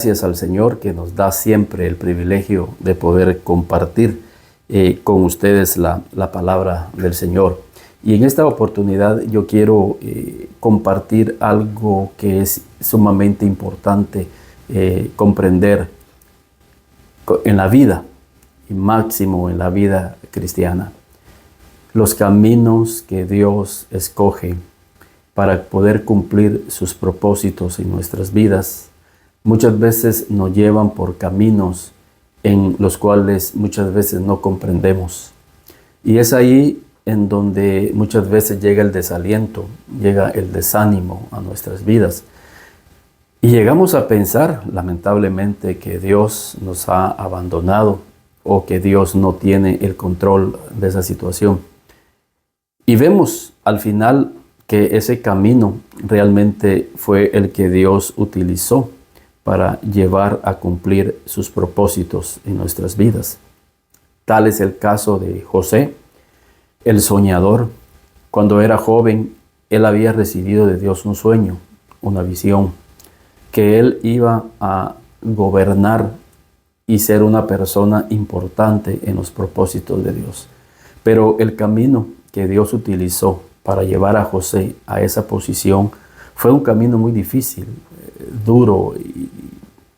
Gracias al Señor que nos da siempre el privilegio de poder compartir con ustedes la palabra del Señor. Y en esta oportunidad yo quiero compartir algo que es sumamente importante comprender en la vida, y máximo en la vida cristiana. Los caminos que Dios escoge para poder cumplir sus propósitos en nuestras vidas muchas veces nos llevan por caminos en los cuales muchas veces no comprendemos. Y es ahí en donde muchas veces llega el desaliento, llega el desánimo a nuestras vidas. Y llegamos a pensar, lamentablemente, que Dios nos ha abandonado o que Dios no tiene el control de esa situación. Y vemos al final que ese camino realmente fue el que Dios utilizó para llevar a cumplir sus propósitos en nuestras vidas. Tal es el caso de José, el soñador. Cuando era joven, él había recibido de Dios un sueño, una visión, que él iba a gobernar y ser una persona importante en los propósitos de Dios. Pero el camino que Dios utilizó para llevar a José a esa posición fue un camino muy difícil, duro, y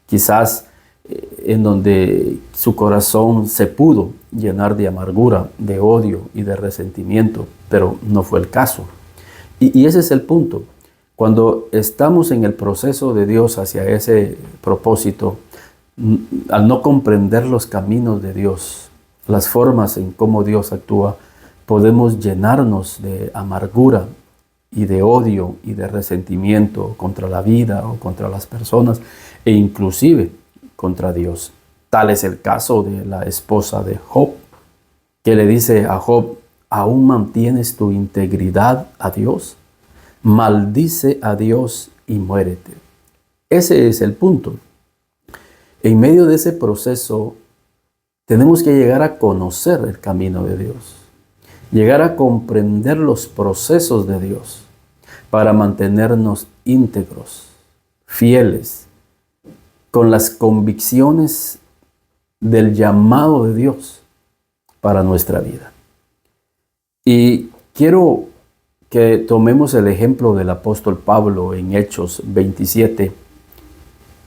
quizás en donde su corazón se pudo llenar de amargura, de odio y de resentimiento, pero no fue el caso. Y ese es el punto. Cuando estamos en el proceso de Dios hacia ese propósito, al no comprender los caminos de Dios, las formas en cómo Dios actúa, podemos llenarnos de amargura y de odio y de resentimiento contra la vida o contra las personas e inclusive contra Dios. Tal es el caso de la esposa de Job, que le dice a Job: ¿aún mantienes tu integridad a Dios? Maldice a Dios y muérete. Ese es el punto. En medio de ese proceso tenemos que llegar a conocer el camino de Dios, llegar a comprender los procesos de Dios para mantenernos íntegros, fieles, con las convicciones del llamado de Dios para nuestra vida. Y quiero que tomemos el ejemplo del apóstol Pablo en Hechos 27,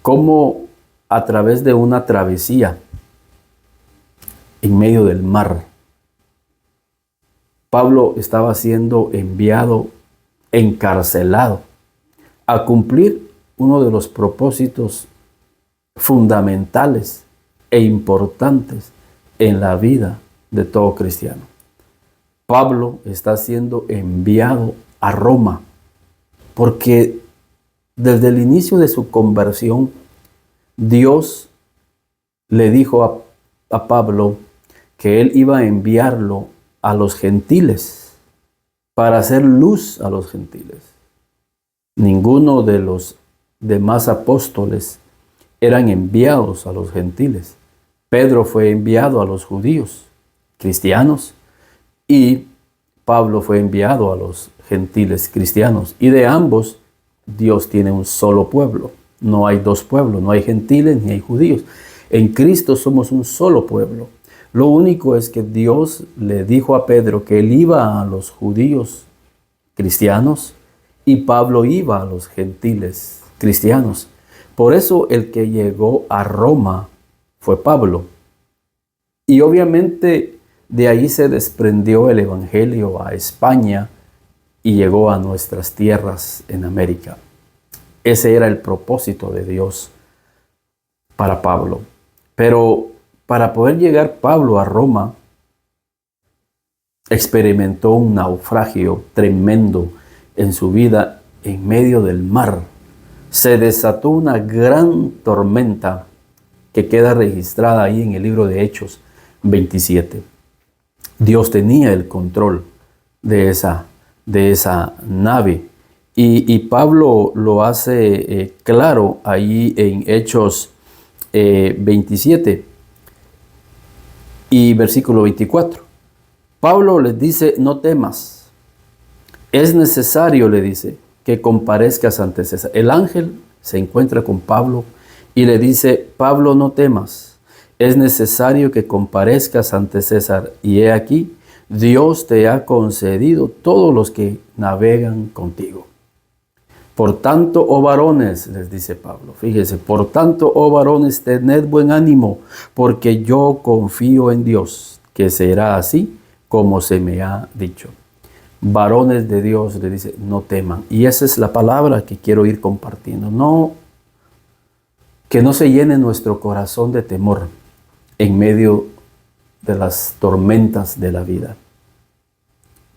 cómo a través de una travesía en medio del mar, Pablo estaba siendo enviado, encarcelado, a cumplir uno de los propósitos fundamentales e importantes en la vida de todo cristiano. Pablo está siendo enviado a Roma porque desde el inicio de su conversión, Dios le dijo a Pablo que él iba a enviarlo a los gentiles para hacer luz a los gentiles. Ninguno de los demás apóstoles eran enviados a los gentiles. Pedro fue enviado a los judíos, cristianos, y Pablo fue enviado a los gentiles cristianos. Y de ambos, Dios tiene un solo pueblo. No hay dos pueblos, no hay gentiles ni hay judíos. En Cristo somos un solo pueblo. Lo único es que Dios le dijo a Pedro que él iba a los judíos cristianos y Pablo iba a los gentiles cristianos. Por eso el que llegó a Roma fue Pablo. Y obviamente de ahí se desprendió el evangelio a España y llegó a nuestras tierras en América. Ese era el propósito de Dios para Pablo. Pero para poder llegar Pablo a Roma, experimentó un naufragio tremendo en su vida en medio del mar. Se desató una gran tormenta que queda registrada ahí en el libro de Hechos 27. Dios tenía el control de esa nave. Y Pablo lo hace claro ahí en Hechos 27 y versículo 24. Pablo les dice: no temas. Es necesario, le dice, que comparezcas ante César. El ángel se encuentra con Pablo y le dice: Pablo, no temas, es necesario que comparezcas ante César, y he aquí, Dios te ha concedido todos los que navegan contigo. Por tanto, oh varones, les dice Pablo, fíjese, por tanto, oh varones, tened buen ánimo, porque yo confío en Dios, que será así como se me ha dicho. Varones de Dios, le dice, no teman. Y esa es la palabra que quiero ir compartiendo. No, que no se llene nuestro corazón de temor en medio de las tormentas de la vida.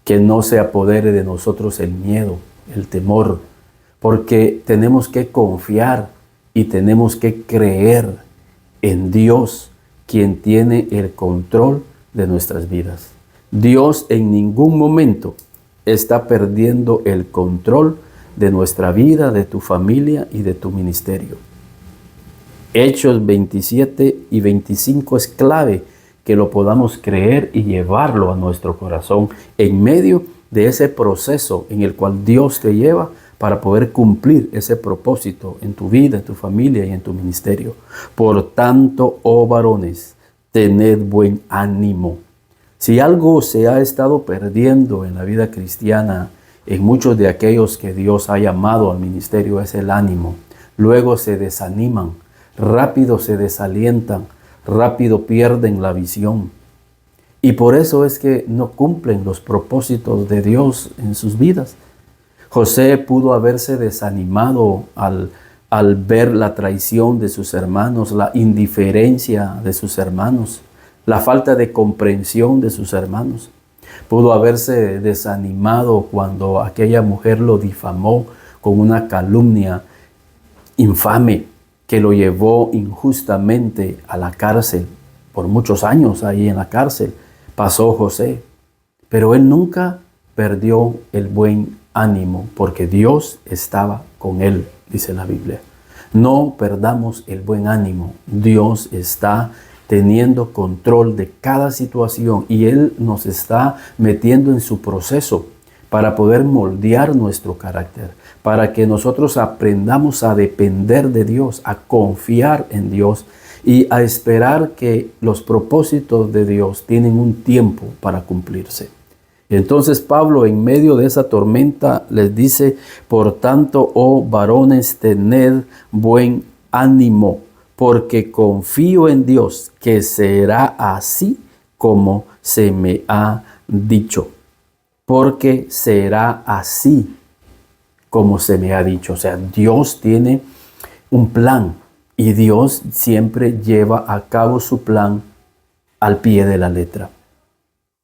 Que no se apodere de nosotros el miedo, el temor, porque tenemos que confiar y tenemos que creer en Dios, quien tiene el control de nuestras vidas. Dios en ningún momento está perdiendo el control de nuestra vida, de tu familia y de tu ministerio. Hechos 27 y 25 es clave que lo podamos creer y llevarlo a nuestro corazón en medio de ese proceso en el cual Dios te lleva para poder cumplir ese propósito en tu vida, en tu familia y en tu ministerio. Por tanto, oh varones, tened buen ánimo. Si algo se ha estado perdiendo en la vida cristiana, en muchos de aquellos que Dios ha llamado al ministerio, es el ánimo. Luego se desaniman, rápido se desalientan, rápido pierden la visión. Y por eso es que no cumplen los propósitos de Dios en sus vidas. José pudo haberse desanimado al ver la traición de sus hermanos, la indiferencia de sus hermanos, la falta de comprensión de sus hermanos. Pudo haberse desanimado cuando aquella mujer lo difamó con una calumnia infame que lo llevó injustamente a la cárcel. Por muchos años ahí en la cárcel pasó José, pero él nunca perdió el buen ánimo porque Dios estaba con él, dice la Biblia. No perdamos el buen ánimo. Dios está teniendo control de cada situación y Él nos está metiendo en su proceso para poder moldear nuestro carácter, para que nosotros aprendamos a depender de Dios, a confiar en Dios y a esperar que los propósitos de Dios tienen un tiempo para cumplirse. Entonces Pablo, en medio de esa tormenta, les dice: por tanto, oh varones, tened buen ánimo, porque confío en Dios, que será así como se me ha dicho. Porque será así como se me ha dicho. O sea, Dios tiene un plan y Dios siempre lleva a cabo su plan al pie de la letra.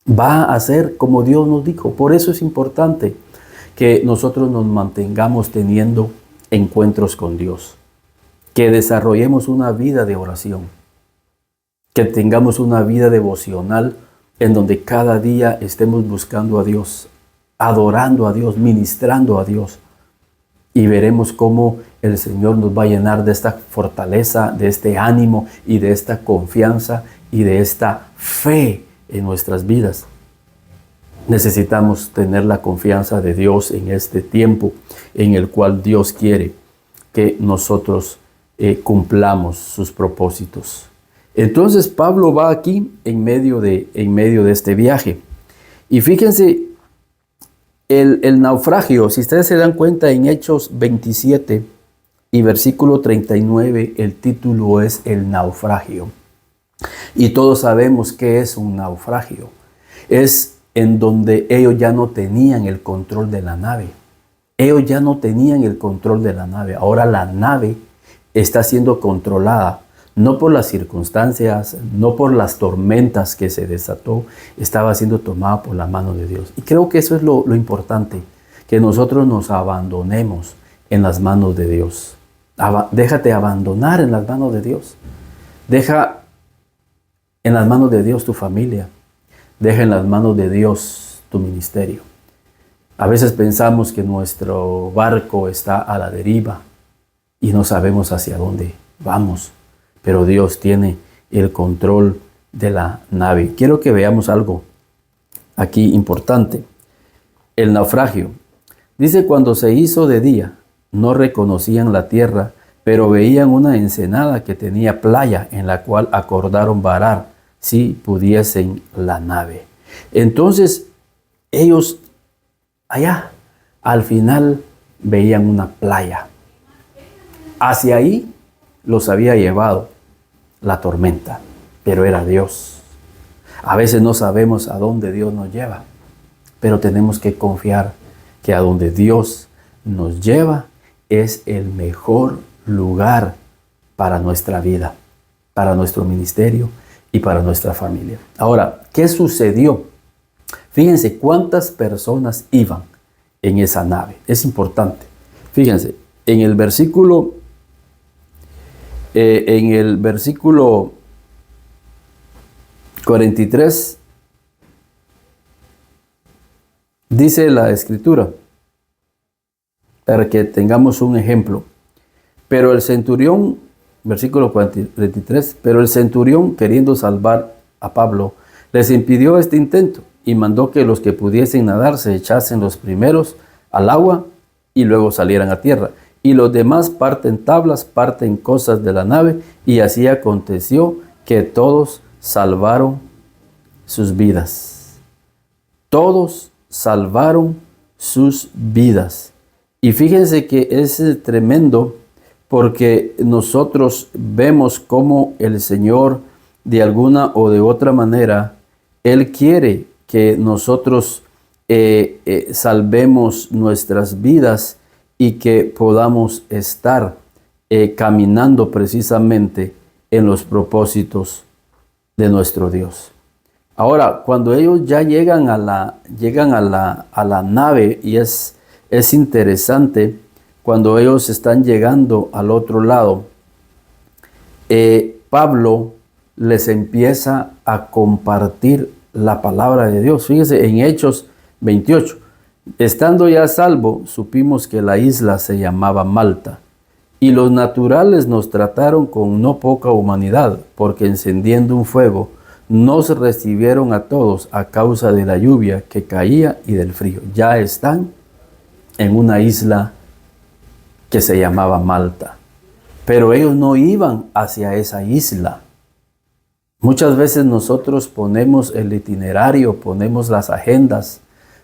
Va a ser como Dios nos dijo. Por eso es importante que nosotros nos mantengamos teniendo encuentros con Dios, que desarrollemos una vida de oración, que tengamos una vida devocional en donde cada día estemos buscando a Dios, adorando a Dios, ministrando a Dios. Y veremos cómo el Señor nos va a llenar de esta fortaleza, de este ánimo y de esta confianza y de esta fe en nuestras vidas. Necesitamos tener la confianza de Dios en este tiempo en el cual Dios quiere que nosotros cumplamos sus propósitos. Entonces Pablo va aquí en medio de este viaje. Y fíjense, el naufragio, si ustedes se dan cuenta en Hechos 27 y versículo 39, el título es el naufragio. Y todos sabemos qué es un naufragio. Es en donde ellos ya no tenían el control de la nave. Ellos ya no tenían el control de la nave. Ahora la nave está siendo controlada, no por las circunstancias, no por las tormentas que se desató, estaba siendo tomada por la mano de Dios. Y creo que eso es lo importante, que nosotros nos abandonemos en las manos de Dios. Déjate abandonar en las manos de Dios. Deja en las manos de Dios tu familia. Deja en las manos de Dios tu ministerio. A veces pensamos que nuestro barco está a la deriva y no sabemos hacia dónde vamos, pero Dios tiene el control de la nave. Quiero que veamos algo aquí importante. El naufragio. Dice: cuando se hizo de día, no reconocían la tierra pero veían una ensenada que tenía playa, en la cual acordaron varar si pudiesen la nave. Entonces ellos allá al final veían una playa. Hacia ahí los había llevado la tormenta, pero era Dios. A veces no sabemos a dónde Dios nos lleva, pero tenemos que confiar que a donde Dios nos lleva es el mejor lugar para nuestra vida, para nuestro ministerio y para nuestra familia. Ahora, ¿qué sucedió? Fíjense cuántas personas iban en esa nave. Es importante. Fíjense, en el versículo 43 dice la Escritura, para que tengamos un ejemplo. Pero el centurión, versículo 43, pero el centurión, queriendo salvar a Pablo, les impidió este intento y mandó que los que pudiesen nadar se echasen los primeros al agua y luego salieran a tierra. Y los demás parten tablas, parten cosas de la nave, y así aconteció que todos salvaron sus vidas. Todos salvaron sus vidas. Y fíjense que es tremendo, porque nosotros vemos cómo el Señor, de alguna o de otra manera, Él quiere que nosotros salvemos nuestras vidas y que podamos estar caminando precisamente en los propósitos de nuestro Dios. Ahora, cuando ellos ya llegan a la nave, y es interesante, cuando ellos están llegando al otro lado, Pablo les empieza a compartir la palabra de Dios. Fíjese en Hechos 28. Estando ya a salvo, supimos que la isla se llamaba Malta, y los naturales nos trataron con no poca humanidad, porque encendiendo un fuego, nos recibieron a todos a causa de la lluvia que caía y del frío. Ya están en una isla que se llamaba Malta, pero ellos no iban hacia esa isla. Muchas veces nosotros ponemos el itinerario, ponemos las agendas,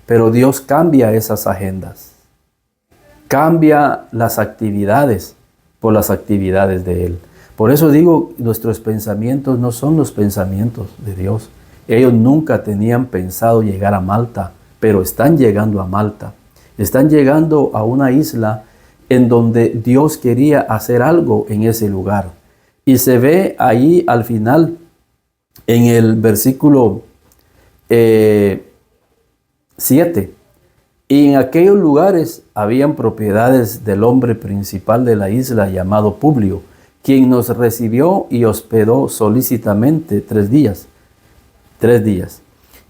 pero Dios cambia esas agendas, cambia las actividades por las actividades de Él. Por eso digo, nuestros pensamientos no son los pensamientos de Dios. Ellos nunca tenían pensado llegar a Malta, pero están llegando a Malta. Están llegando a una isla en donde Dios quería hacer algo en ese lugar. Y se ve ahí al final, en el versículo 7. Y en aquellos lugares habían propiedades del hombre principal de la isla llamado Publio, quien nos recibió y hospedó solícitamente 3 días.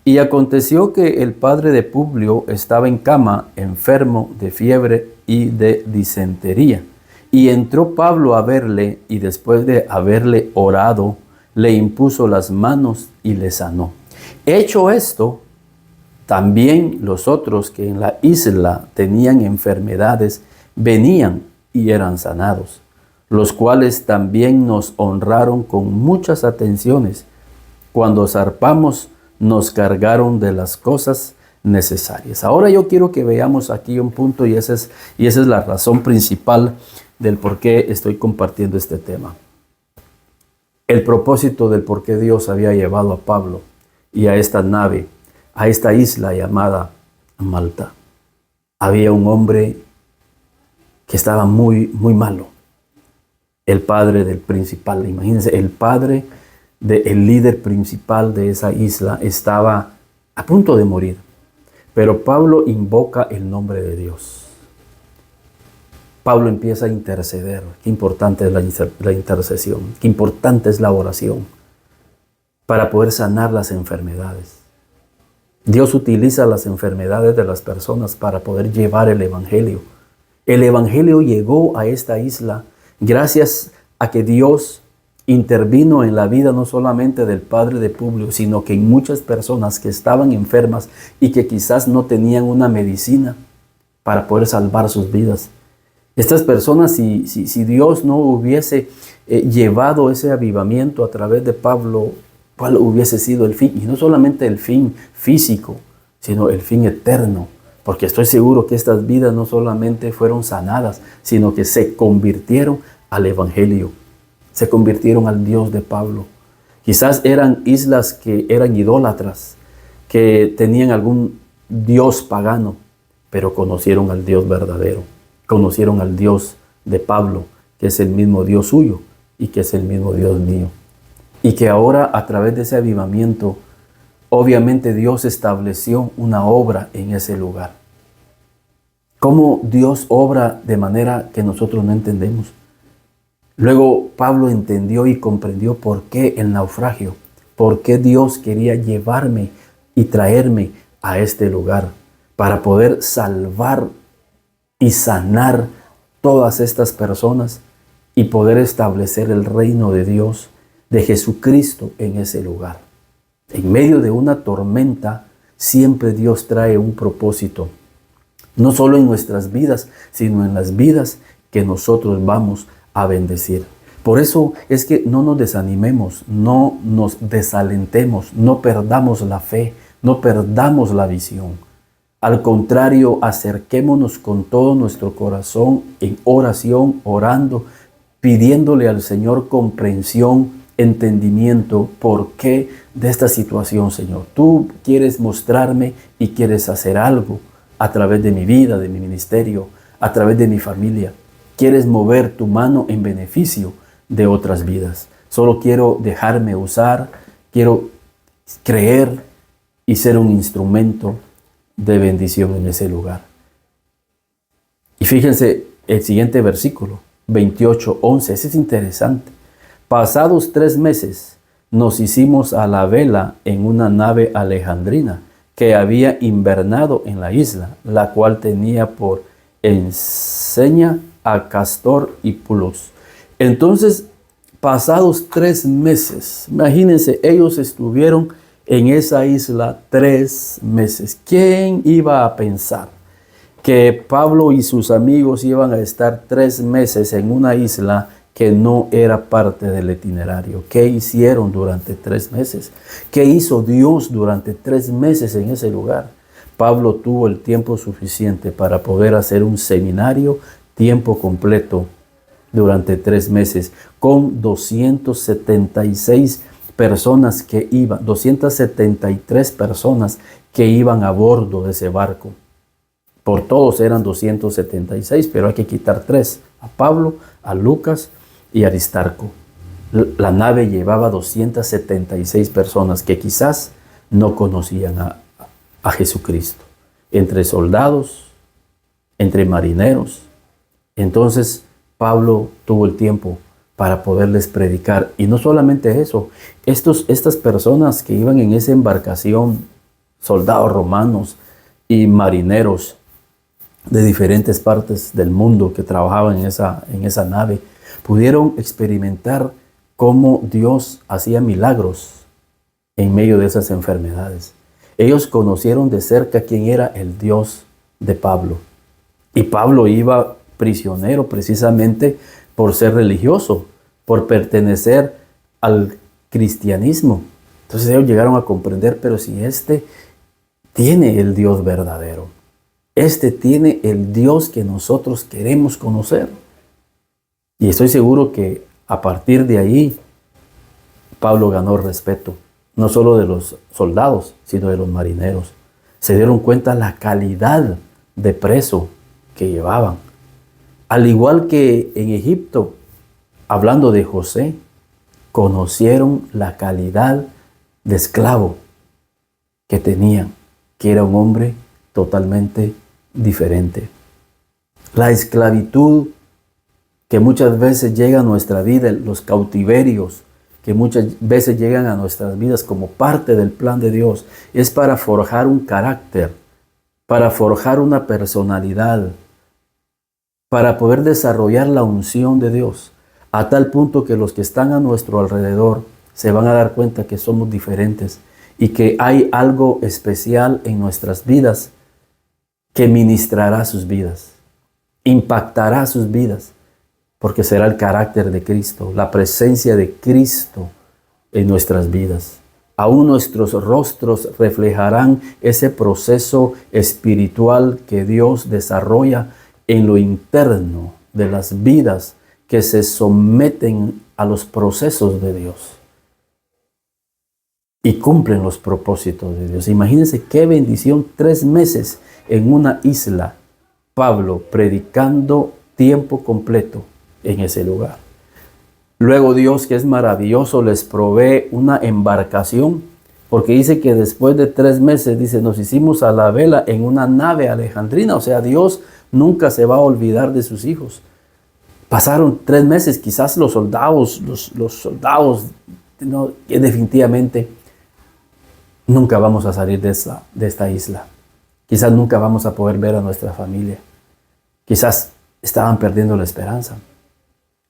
Y aconteció que el padre de Publio estaba en cama, enfermo de fiebre y de disentería. Y entró Pablo a verle, y después de haberle orado, le impuso las manos y le sanó. Hecho esto, también los otros que en la isla tenían enfermedades venían y eran sanados, los cuales también nos honraron con muchas atenciones. Cuando zarpamos, nos cargaron de las cosas necesarias. Ahora yo quiero que veamos aquí un punto, y esa es la razón principal del por qué estoy compartiendo este tema. El propósito del por qué Dios había llevado a Pablo y a esta nave, a esta isla llamada Malta. Había un hombre que estaba muy, muy malo. El padre del principal, imagínense, el padre del líder principal de esa isla estaba a punto de morir. Pero Pablo invoca el nombre de Dios. Pablo empieza a interceder. Qué importante es la intercesión. Qué importante es la oración para poder sanar las enfermedades. Dios utiliza las enfermedades de las personas para poder llevar el evangelio. El evangelio llegó a esta isla gracias a que Dios intervino en la vida no solamente del padre de Publio, sino que en muchas personas que estaban enfermas y que quizás no tenían una medicina para poder salvar sus vidas. Estas personas, si Dios no hubiese llevado ese avivamiento a través de Pablo, ¿cuál hubiese sido el fin? Y no solamente el fin físico, sino el fin eterno. Porque estoy seguro que estas vidas no solamente fueron sanadas, sino que se convirtieron al Evangelio. Se convirtieron al Dios de Pablo. Quizás eran islas que eran idólatras, que tenían algún dios pagano, pero conocieron al Dios verdadero. Conocieron al Dios de Pablo, que es el mismo Dios suyo y que es el mismo Dios mío. Y que ahora, a través de ese avivamiento, obviamente Dios estableció una obra en ese lugar. ¿Cómo Dios obra de manera que nosotros no entendemos? Luego Pablo entendió y comprendió por qué el naufragio, por qué Dios quería llevarme y traerme a este lugar para poder salvar y sanar todas estas personas y poder establecer el reino de Dios, de Jesucristo en ese lugar. En medio de una tormenta, siempre Dios trae un propósito, no solo en nuestras vidas, sino en las vidas que nosotros vamos a bendecir. Por eso es que no nos desanimemos, no nos desalentemos, no perdamos la fe, no perdamos la visión. Al contrario, acerquémonos con todo nuestro corazón en oración, orando, pidiéndole al Señor comprensión, entendimiento, por qué de esta situación, Señor. Tú quieres mostrarme y quieres hacer algo a través de mi vida, de mi ministerio, a través de mi familia. Quieres mover tu mano en beneficio de otras vidas. Solo quiero dejarme usar, quiero creer y ser un instrumento de bendición en ese lugar. Y fíjense el siguiente versículo, 28:11, ese es interesante. Pasados 3 meses nos hicimos a la vela en una nave alejandrina que había invernado en la isla, la cual tenía por enseña a Castor y Pulos. Entonces, pasados 3 meses, imagínense, ellos estuvieron en esa isla 3 meses. ¿Quién iba a pensar que Pablo y sus amigos iban a estar 3 meses en una isla que no era parte del itinerario? ¿Qué hicieron durante 3 meses? ¿Qué hizo Dios durante 3 meses en ese lugar? Pablo tuvo el tiempo suficiente para poder hacer un seminario tiempo completo durante 3 meses con 276 personas que iban, 273 personas que iban a bordo de ese barco. Por todos eran 276, pero hay que quitar 3, a Pablo, a Lucas y Aristarco. La nave llevaba 276 personas que quizás no conocían a Jesucristo, entre soldados, entre marineros. Entonces Pablo tuvo el tiempo para poderles predicar. Y no solamente eso, estas personas que iban en esa embarcación, soldados romanos y marineros de diferentes partes del mundo que trabajaban en esa nave, pudieron experimentar cómo Dios hacía milagros en medio de esas enfermedades. Ellos conocieron de cerca quién era el Dios de Pablo. Y Pablo iba prisionero precisamente por ser religioso, por pertenecer al cristianismo. Entonces ellos llegaron a comprender, pero si este tiene el Dios verdadero, este tiene el Dios que nosotros queremos conocer. Y estoy seguro que a partir de ahí, Pablo ganó respeto, no solo de los soldados, sino de los marineros. Se dieron cuenta la calidad de preso que llevaban. Al igual que en Egipto, hablando de José, conocieron la calidad de esclavo que tenían, que era un hombre totalmente diferente. La esclavitud que muchas veces llega a nuestra vida, los cautiverios que muchas veces llegan a nuestras vidas como parte del plan de Dios, es para forjar un carácter, para forjar una personalidad, para poder desarrollar la unción de Dios, a tal punto que los que están a nuestro alrededor se van a dar cuenta que somos diferentes y que hay algo especial en nuestras vidas que ministrará sus vidas. impactará sus vidas, porque será el carácter de Cristo, la presencia de Cristo en nuestras vidas. Aún nuestros rostros reflejarán ese proceso espiritual que Dios desarrolla en lo interno de las vidas que se someten a los procesos de Dios y cumplen los propósitos de Dios. Imagínense qué bendición, 3 meses en una isla, Pablo predicando tiempo completo en ese lugar. Luego Dios, que es maravilloso, les provee una embarcación, porque dice que después de 3 meses, dice, nos hicimos a la vela en una nave alejandrina. O sea, Dios nunca se va a olvidar de sus hijos. Pasaron 3 meses, quizás los soldados, no, definitivamente nunca vamos a salir de esta isla. Quizás nunca vamos a poder ver a nuestra familia. Quizás estaban perdiendo la esperanza.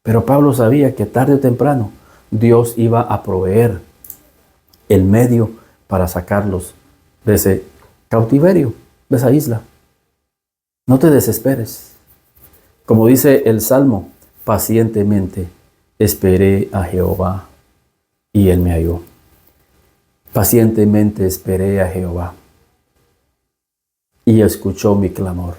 Pero Pablo sabía que tarde o temprano Dios iba a proveer el medio para sacarlos de ese cautiverio, de esa isla. No te desesperes. Como dice el Salmo, pacientemente esperé a Jehová y Él me halló. Pacientemente esperé a Jehová y escuchó mi clamor.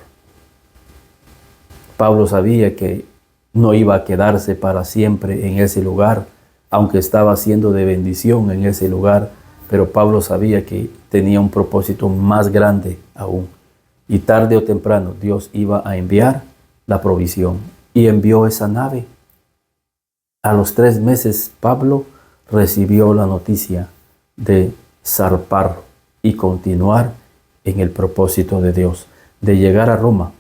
Pablo sabía que no iba a quedarse para siempre en ese lugar, aunque estaba siendo de bendición en ese lugar, pero Pablo sabía que tenía un propósito más grande aún. Y tarde o temprano Dios iba a enviar la provisión y envió esa nave. A los 3 meses Pablo recibió la noticia de zarpar y continuar en el propósito de Dios, de llegar a Roma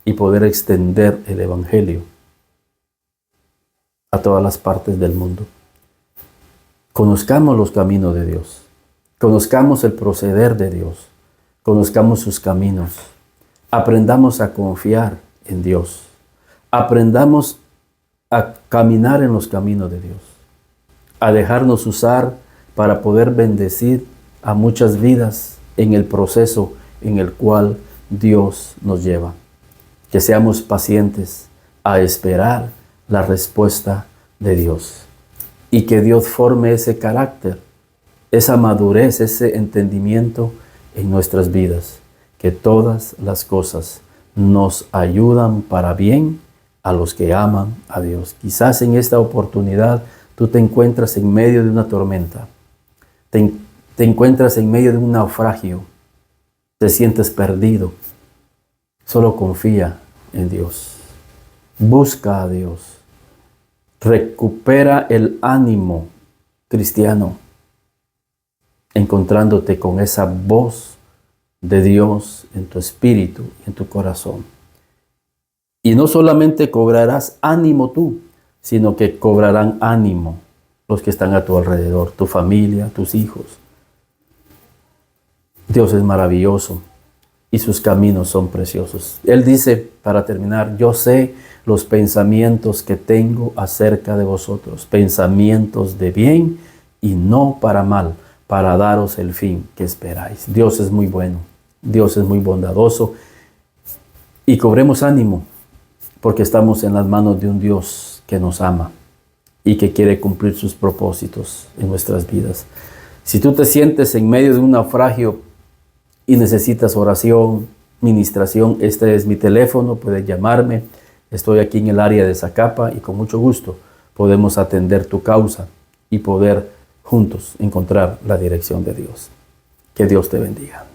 y poder extender el evangelio a todas las partes del mundo. Conozcamos los caminos de Dios, conozcamos el proceder de Dios, conozcamos sus caminos, aprendamos a confiar en Dios, aprendamos a caminar en los caminos de Dios, a dejarnos usar para poder bendecir a muchas vidas en el proceso en el cual Dios nos lleva. Que seamos pacientes a esperar la respuesta de Dios y que Dios forme ese carácter, esa madurez, ese entendimiento en nuestras vidas, que todas las cosas nos ayudan para bien a los que aman a Dios. Quizás en esta oportunidad tú te encuentras en medio de una tormenta, te encuentras en medio de un naufragio, te sientes perdido. Solo confía en Dios. Busca a Dios. Recupera el ánimo cristiano, encontrándote con esa voz de Dios en tu espíritu, en tu corazón. Y no solamente cobrarás ánimo tú, sino que cobrarán ánimo los que están a tu alrededor, tu familia, tus hijos. Dios es maravilloso y sus caminos son preciosos. Él dice, para terminar, yo sé los pensamientos que tengo acerca de vosotros, pensamientos de bien y no para mal, para daros el fin que esperáis. Dios es muy bueno, Dios es muy bondadoso y cobremos ánimo porque estamos en las manos de un Dios que nos ama y que quiere cumplir sus propósitos en nuestras vidas. Si tú te sientes en medio de un naufragio y necesitas oración, ministración, este es mi teléfono, puedes llamarme. Estoy aquí en el área de Zacapa y con mucho gusto podemos atender tu causa y poder juntos encontrar la dirección de Dios. Que Dios te bendiga.